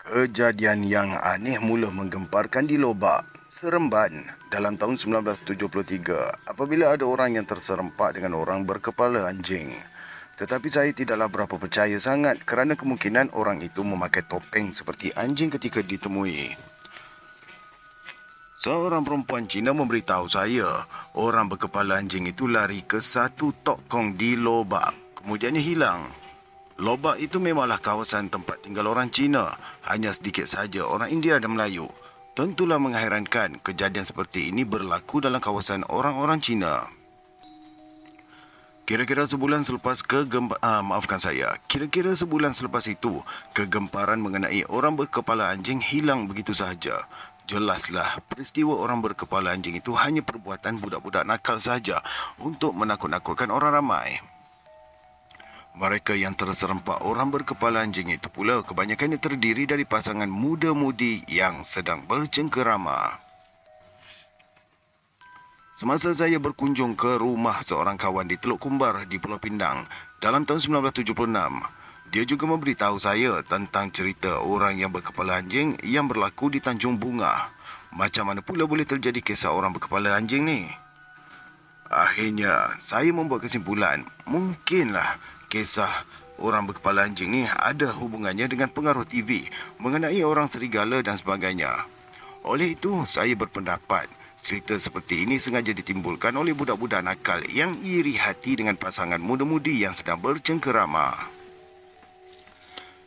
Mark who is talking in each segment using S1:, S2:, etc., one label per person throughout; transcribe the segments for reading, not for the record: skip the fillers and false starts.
S1: Kejadian yang aneh mula menggemparkan di Lobak, Seremban dalam tahun 1973 apabila ada orang yang terserempak dengan orang berkepala anjing. Tetapi saya tidaklah berapa percaya sangat kerana kemungkinan orang itu memakai topeng seperti anjing ketika ditemui. Seorang perempuan Cina memberitahu saya, orang berkepala anjing itu lari ke satu tokong di Lobak, kemudiannya hilang. Lobak itu memanglah kawasan tempat tinggal orang Cina, hanya sedikit saja orang India dan Melayu. Tentulah mengherankan kejadian seperti ini berlaku dalam kawasan orang-orang Cina. Kira-kira sebulan selepas itu, kegemparan mengenai orang berkepala anjing hilang begitu sahaja. Jelaslah, peristiwa orang berkepala anjing itu hanya perbuatan budak-budak nakal saja untuk menakut-nakutkan orang ramai. Mereka yang terserempak orang berkepala anjing itu pula kebanyakannya terdiri dari pasangan muda-mudi yang sedang bercengkerama. Semasa saya berkunjung ke rumah seorang kawan di Teluk Kumbar di Pulau Pindang dalam tahun 1976, dia juga memberitahu saya tentang cerita orang yang berkepala anjing yang berlaku di Tanjung Bunga. Macam mana pula boleh terjadi kisah orang berkepala anjing ni? Akhirnya, saya membuat kesimpulan, mungkinlah kisah orang berkepala anjing ni ada hubungannya dengan pengaruh TV mengenai orang serigala dan sebagainya. Oleh itu, saya berpendapat cerita seperti ini sengaja ditimbulkan oleh budak-budak nakal yang iri hati dengan pasangan muda-mudi yang sedang bercengkerama.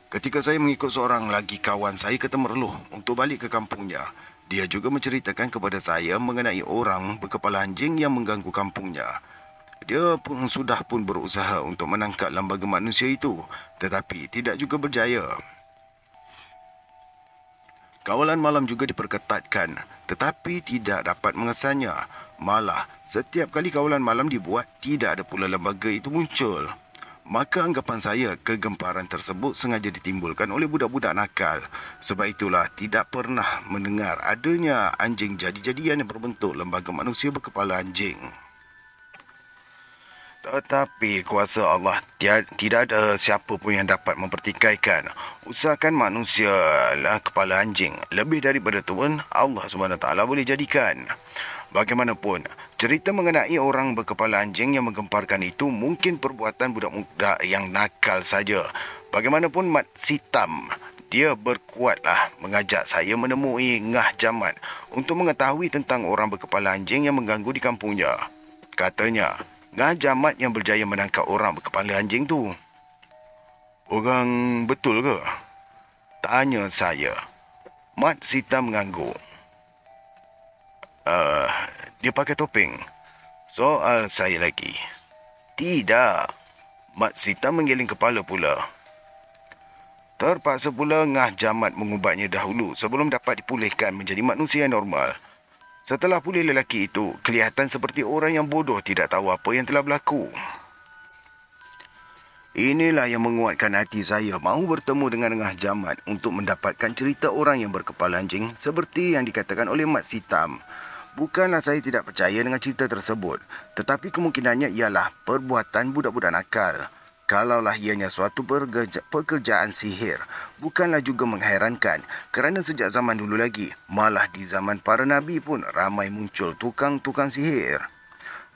S1: Ketika saya mengikut seorang lagi kawan saya ke Temerloh untuk balik ke kampungnya, dia juga menceritakan kepada saya mengenai orang berkepala anjing yang mengganggu kampungnya. Dia sudah pun berusaha untuk menangkap lembaga manusia itu, tetapi tidak juga berjaya. Kawalan malam juga diperketatkan, tetapi tidak dapat mengesannya. Malah, setiap kali kawalan malam dibuat, tidak ada pula lembaga itu muncul. Maka anggapan saya, kegemparan tersebut sengaja ditimbulkan oleh budak-budak nakal. Sebab itulah tidak pernah mendengar adanya anjing jadi-jadian yang berbentuk lembaga manusia berkepala anjing. Tetapi kuasa Allah tidak ada siapa pun yang dapat mempertikaikan. Usahakan manusia lah kepala anjing. Lebih daripada Tuhan, Allah SWT boleh jadikan. Bagaimanapun, cerita mengenai orang berkepala anjing yang menggemparkan itu mungkin perbuatan budak-budak yang nakal saja. Bagaimanapun Mat Sitam, dia berkuatlah mengajak saya menemui Ngah Jamat untuk mengetahui tentang orang berkepala anjing yang mengganggu di kampungnya. Katanya, Ngah Jamat yang berjaya menangkap orang berkepala anjing tu. Orang betul ke? Tanya saya. Mat Sita mengangguk. Dia pakai topeng. Soal saya lagi. Tidak. Mat Sita menggeleng kepala pula. Terpaksa pula Ngah Jamat mengubatnya dahulu sebelum dapat dipulihkan menjadi manusia yang normal. Setelah pulih lelaki itu, kelihatan seperti orang yang bodoh tidak tahu apa yang telah berlaku. Inilah yang menguatkan hati saya mahu bertemu dengan Ngah Jamat untuk mendapatkan cerita orang yang berkepala anjing seperti yang dikatakan oleh Mat Sitam. Bukanlah saya tidak percaya dengan cerita tersebut, tetapi kemungkinannya ialah perbuatan budak-budak nakal. Kalaulah ianya suatu pekerjaan sihir, bukanlah juga mengherankan kerana sejak zaman dulu lagi, malah di zaman para nabi pun ramai muncul tukang-tukang sihir.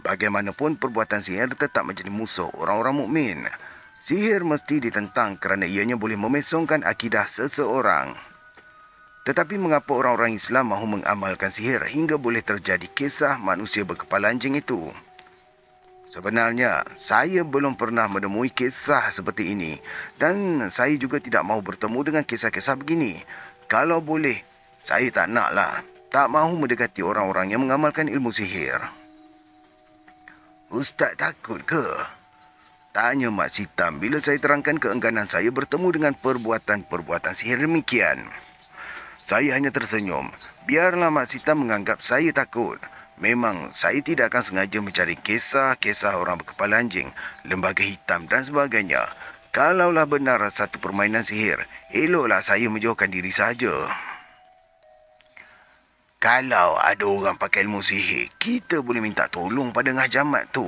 S1: Bagaimanapun perbuatan sihir tetap menjadi musuh orang-orang mukmin. Sihir mesti ditentang kerana ianya boleh memesongkan akidah seseorang. Tetapi mengapa orang-orang Islam mahu mengamalkan sihir hingga boleh terjadi kisah manusia berkepala anjing itu? Sebenarnya, saya belum pernah menemui kisah seperti ini dan saya juga tidak mahu bertemu dengan kisah-kisah begini. Kalau boleh, saya tak naklah. Tak mahu mendekati orang-orang yang mengamalkan ilmu sihir. Ustaz takut ke? Tanya Mak Sitam bila saya terangkan keengganan saya bertemu dengan perbuatan-perbuatan sihir demikian. Saya hanya tersenyum. Biarlah Mak Sitam menganggap saya takut. Memang saya tidak akan sengaja mencari kisah-kisah orang berkepala anjing, lembaga hitam dan sebagainya. Kalaulah benar satu permainan sihir, eloklah saya menjauhkan diri saja. Kalau ada orang pakai ilmu sihir, kita boleh minta tolong pada Ngah Jamat tu.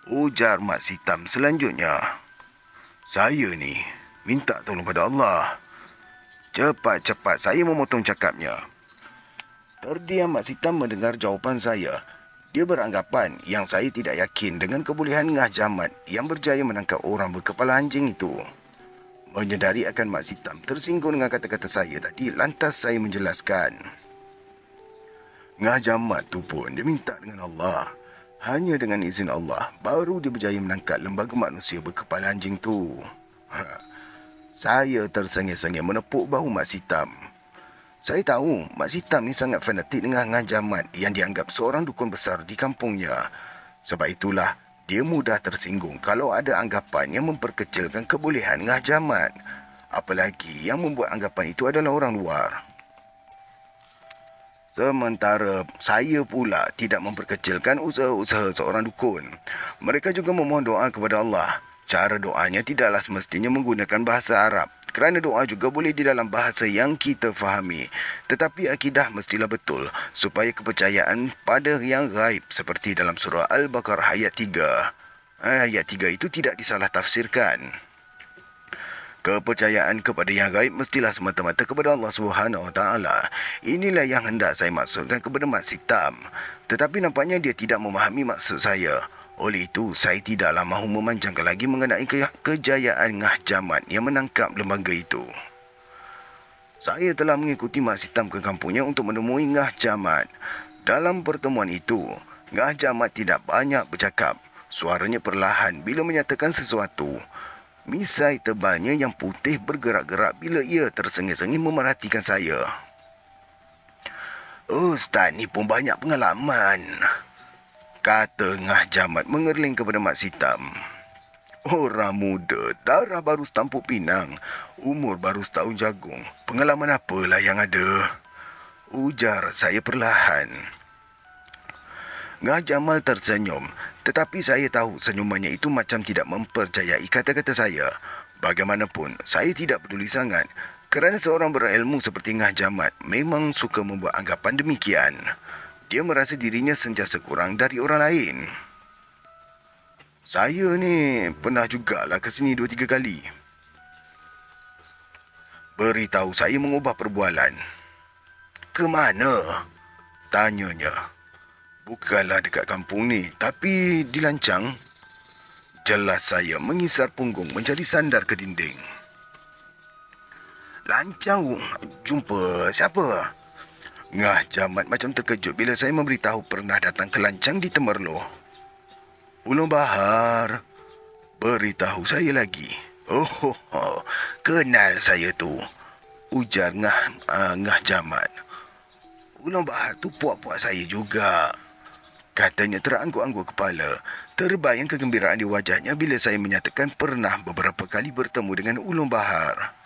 S1: Ujar Mak Sitam selanjutnya. Saya ni minta tolong pada Allah. Cepat-cepat saya memotong cakapnya. Terdiam Mak Sitam mendengar jawapan saya. Dia beranggapan yang saya tidak yakin dengan kebolehan Ngah Jamat yang berjaya menangkap orang berkepala anjing itu. Menyedari akan Mak Sitam tersinggung dengan kata-kata saya tadi, lantas saya menjelaskan. Ngah Jamat tu pun dia minta dengan Allah. Hanya dengan izin Allah, baru dia berjaya menangkap lembaga manusia berkepala anjing tu. Saya tersengih-sengih menepuk bahu Mak Sitam. Saya tahu Mak Sitam ni sangat fanatik dengan Ngah Jamat yang dianggap seorang dukun besar di kampungnya. Sebab itulah, dia mudah tersinggung kalau ada anggapan yang memperkecilkan kebolehan Ngah Jamat. Apalagi yang membuat anggapan itu adalah orang luar. Sementara saya pula tidak memperkecilkan usaha-usaha seorang dukun. Mereka juga memohon doa kepada Allah. Cara doanya tidaklah semestinya menggunakan bahasa Arab. Kerana doa juga boleh di dalam bahasa yang kita fahami. Tetapi akidah mestilah betul supaya kepercayaan pada yang gaib seperti dalam surah Al-Baqarah ayat 3. Ayat 3 itu tidak disalah tafsirkan. Kepercayaan kepada yang gaib mestilah semata-mata kepada Allah Subhanahu Wa Taala. Inilah yang hendak saya maksudkan kepada Mak Sitam. Tetapi nampaknya dia tidak memahami maksud saya. Oleh itu, saya tidaklah mahu memanjangkan lagi mengenai kejayaan Ngah Jamat yang menangkap lembaga itu. Saya telah mengikuti Mak Sitam ke kampungnya untuk menemui Ngah Jamat. Dalam pertemuan itu, Ngah Jamat tidak banyak bercakap. Suaranya perlahan bila menyatakan sesuatu. Misai tebalnya yang putih bergerak-gerak bila ia tersengih-sengih memerhatikan saya. Ustaz ni pun banyak pengalaman, kata Ngah Jamat mengerling kepada Mak Sitam. Orang muda, darah baru setampuk pinang, umur baru setahun jagung. Pengalaman apalah yang ada? Ujar saya perlahan. Ngah Jamal tersenyum, tetapi saya tahu senyumannya itu macam tidak mempercayai kata-kata saya. Bagaimanapun, saya tidak peduli sangat kerana seorang berilmu seperti Ngah Jamat memang suka membuat anggapan demikian. Dia merasa dirinya sentiasa kurang dari orang lain. Saya ni pernah jugalah ke sini 2-3 kali. Beritahu saya mengubah perbualan. Ke mana? Tanyanya. Bukanlah dekat kampung ni, tapi di Lancang. Jelas saya mengisar punggung mencari sandar ke dinding. Lancang? Jumpa siapa? Ngah Jamat macam terkejut bila saya memberitahu pernah datang ke Lancang di Temerloh. Ulung Bahar, beritahu saya lagi. Oh, kenal saya tu, ujar Ngah Jamat. Ulung Bahar tu puak-puak saya juga, katanya terangguk-angguk kepala. Terbayang kegembiraan di wajahnya bila saya menyatakan pernah beberapa kali bertemu dengan Ulung Bahar.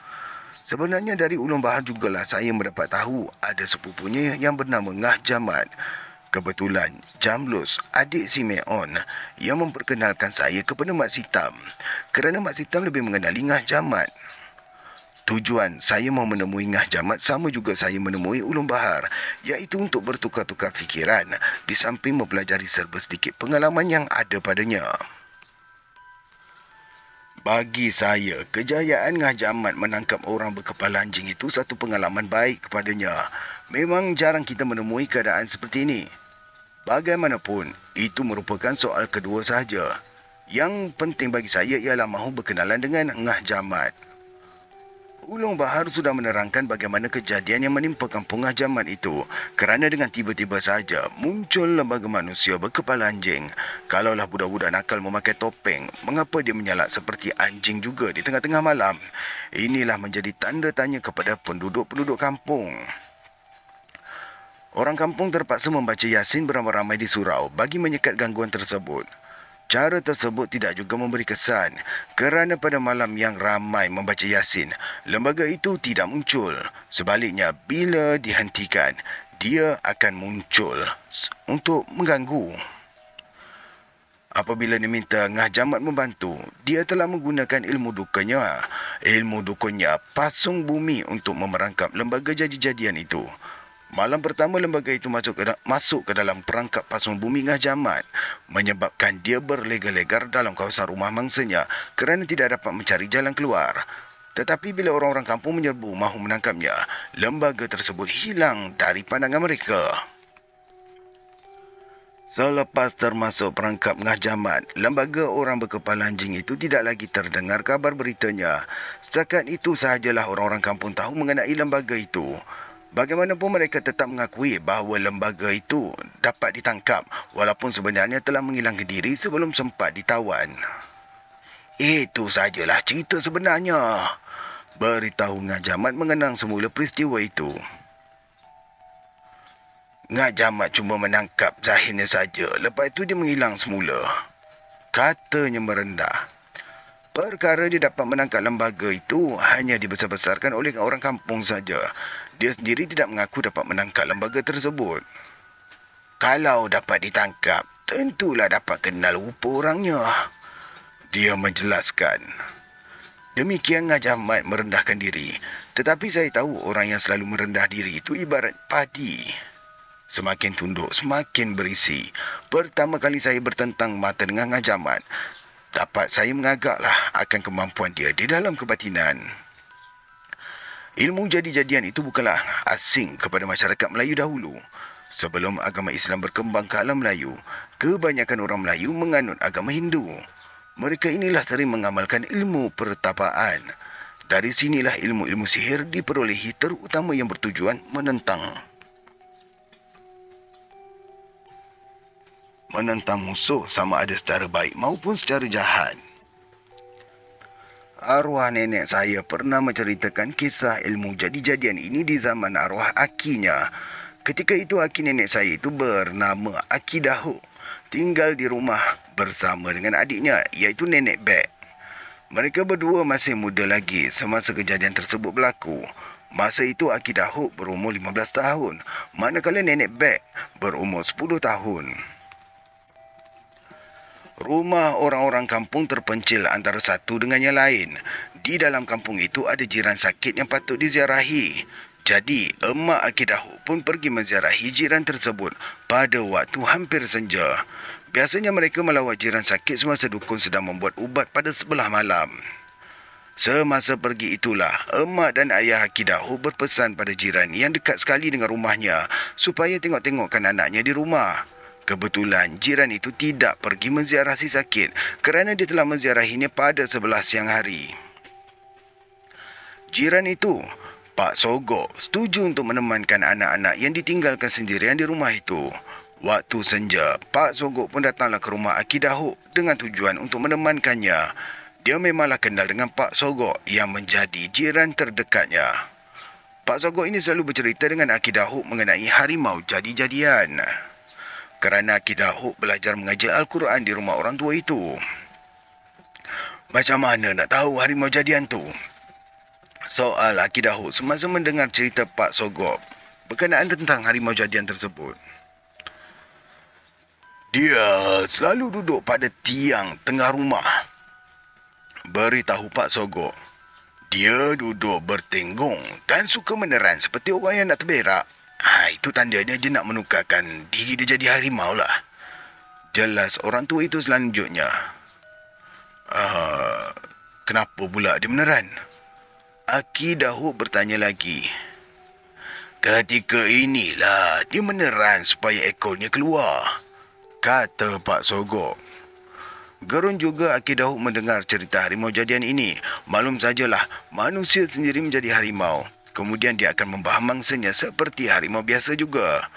S1: Sebenarnya dari Ulung Bahar jugalah saya mendapat tahu ada sepupunya yang bernama Ngah Jamat. Kebetulan Jamlus, adik si Meon, yang memperkenalkan saya kepada Mak Sitam. Kerana Mak Sitam lebih mengenali Ngah Jamat. Tujuan saya mahu menemui Ngah Jamat sama juga saya menemui Ulung Bahar, iaitu untuk bertukar-tukar fikiran di samping mempelajari serba sedikit pengalaman yang ada padanya. Bagi saya, kejayaan Ngah Jamat menangkap orang berkepala anjing itu satu pengalaman baik kepadanya. Memang jarang kita menemui keadaan seperti ini. Bagaimanapun, itu merupakan soal kedua sahaja. Yang penting bagi saya ialah mahu berkenalan dengan Ngah Jamat. Ulung Bahar sudah menerangkan bagaimana kejadian yang menimpa kampung Ngah Jamat itu. Kerana dengan tiba-tiba saja muncul lembaga manusia berkepala anjing. Kalaulah budak-budak nakal memakai topeng, mengapa dia menyalak seperti anjing juga di tengah-tengah malam? Inilah menjadi tanda tanya kepada penduduk-penduduk kampung. Orang kampung terpaksa membaca Yasin beramai-ramai di surau bagi menyekat gangguan tersebut. Cara tersebut tidak juga memberi kesan kerana pada malam yang ramai membaca Yasin, lembaga itu tidak muncul. Sebaliknya, bila dihentikan, dia akan muncul untuk mengganggu. Apabila diminta Ngah Jamat membantu, dia telah menggunakan ilmu dukunnya. Ilmu dukunnya pasung bumi untuk memerangkap lembaga jadi-jadian itu. Malam pertama lembaga itu masuk ke dalam perangkap pasung bumi Ngah Jamat, menyebabkan dia berlegar-legar dalam kawasan rumah mangsanya kerana tidak dapat mencari jalan keluar. Tetapi bila orang-orang kampung menyerbu mahu menangkapnya, lembaga tersebut hilang dari pandangan mereka. Selepas termasuk perangkap Ngah Jamat, lembaga orang berkepala anjing itu tidak lagi terdengar kabar beritanya. Setakat itu sahajalah orang-orang kampung tahu mengenai lembaga itu. Bagaimanapun mereka tetap mengakui bahawa lembaga itu dapat ditangkap walaupun sebenarnya telah menghilangkan diri sebelum sempat ditawan. Itu sahajalah cerita sebenarnya, beritahu Ngah Jamat mengenang semula peristiwa itu. Ngak Jamat cuma menangkap Zahirnya saja. Lepas itu dia menghilang semula, katanya merendah. Perkara dia dapat menangkap lembaga itu hanya dibesar-besarkan oleh orang kampung saja. Dia sendiri tidak mengaku dapat menangkap lembaga tersebut. Kalau dapat ditangkap, tentulah dapat kenal rupa orangnya, dia menjelaskan. Demikian Ngak Jamat merendahkan diri. Tetapi saya tahu orang yang selalu merendah diri itu ibarat padi. Semakin tunduk, semakin berisi. Pertama kali saya bertentang mata dengan Ngak Jamat, dapat saya mengagaklah akan kemampuan dia di dalam kebatinan. Ilmu jadi-jadian itu bukanlah asing kepada masyarakat Melayu dahulu. Sebelum agama Islam berkembang ke alam Melayu, kebanyakan orang Melayu menganut agama Hindu. Mereka inilah sering mengamalkan ilmu pertapaan. Dari sinilah ilmu-ilmu sihir diperolehi, terutama yang bertujuan menentang musuh sama ada secara baik maupun secara jahat. Arwah nenek saya pernah menceritakan kisah ilmu jadi-jadian ini di zaman arwah akinya. Ketika itu aki nenek saya itu bernama Aki Dahuk, tinggal di rumah bersama dengan adiknya iaitu Nenek Bek. Mereka berdua masih muda lagi semasa kejadian tersebut berlaku. Masa itu Aki Dahuk berumur 15 tahun, manakala Nenek Bek berumur 10 tahun. Rumah orang-orang kampung terpencil antara satu dengan yang lain. Di dalam kampung itu ada jiran sakit yang patut diziarahi. Jadi, emak Aki Dahuk pun pergi menziarahi jiran tersebut pada waktu hampir senja. Biasanya mereka melawat jiran sakit semasa dukun sedang membuat ubat pada sebelah malam. Semasa pergi itulah, emak dan ayah Aki Dahuk berpesan pada jiran yang dekat sekali dengan rumahnya supaya tengok-tengokkan anaknya di rumah. Kebetulan jiran itu tidak pergi menziarah si sakit kerana dia telah menziarahinya pada 11 siang hari. Jiran itu, Pak Sogok, setuju untuk menemankan anak-anak yang ditinggalkan sendirian di rumah itu. Waktu senja, Pak Sogok pun datanglah ke rumah Aki Dahuk dengan tujuan untuk menemankannya. Dia memanglah kenal dengan Pak Sogok yang menjadi jiran terdekatnya. Pak Sogok ini selalu bercerita dengan Aki Dahuk mengenai harimau jadi-jadian. Kerana Aki Dahuk belajar mengajar Al-Quran di rumah orang tua itu. Macam mana nak tahu harimau jadian tu? Soal Aki Dahuk semasa mendengar cerita Pak Sogok berkenaan tentang harimau jadian tersebut. Dia selalu duduk pada tiang tengah rumah, beritahu Pak Sogok. Dia duduk bertenggung dan suka meneran seperti orang yang nak terberak. Itu tandanya dia nak menukarkan diri dia jadi harimau lah, jelas orang tua itu selanjutnya. Kenapa pula dia meneran? Aki Dahuk bertanya lagi. Ketika inilah dia meneran supaya ekornya keluar, kata Pak Sogok. Gerun juga Aki Dahuk mendengar cerita harimau jadian ini. Maklum sajalah, manusia sendiri menjadi harimau. Kemudian dia akan membaham mangsanya seperti harimau biasa juga.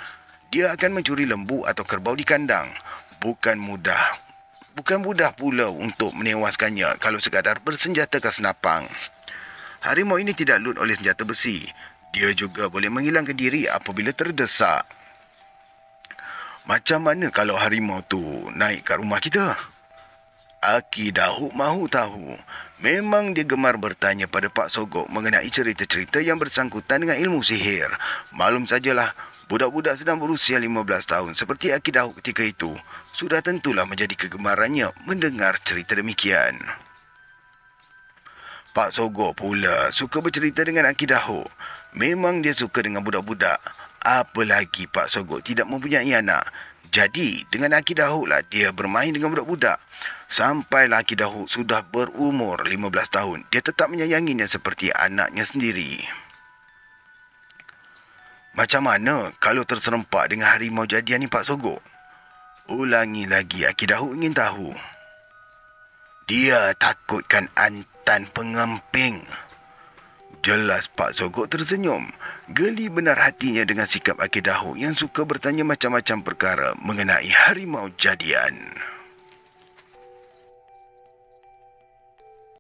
S1: Dia akan mencuri lembu atau kerbau di kandang. Bukan mudah pula untuk menewaskannya kalau sekadar bersenjatakan senapang. Harimau ini tidak lut oleh senjata besi. Dia juga boleh menghilangkan diri apabila terdesak. Macam mana kalau harimau tu naik kat rumah kita? Aki Dahuk mahu tahu. Memang dia gemar bertanya pada Pak Sogok mengenai cerita-cerita yang bersangkutan dengan ilmu sihir. Maklum sajalah, budak-budak sedang berusia 15 tahun seperti Aki Dahuk ketika itu sudah tentulah menjadi kegemarannya mendengar cerita demikian. Pak Sogok pula suka bercerita dengan Aki Dahuk. Memang dia suka dengan budak-budak. Apalagi Pak Sogok tidak mempunyai anak. Jadi, dengan Aki Dahuk lah dia bermain dengan budak-budak. Sampailah Aki Dahuk sudah berumur 15 tahun, dia tetap menyayanginya seperti anaknya sendiri. Macam mana kalau terserempak dengan harimau jadian ni Pak Sogok? Ulangi lagi, Aki Dahuk ingin tahu. Dia takutkan Antan Pengemping. Jelas Pak Sogok tersenyum. Geli benar hatinya dengan sikap Aki Dahuk yang suka bertanya macam-macam perkara mengenai harimau jadian.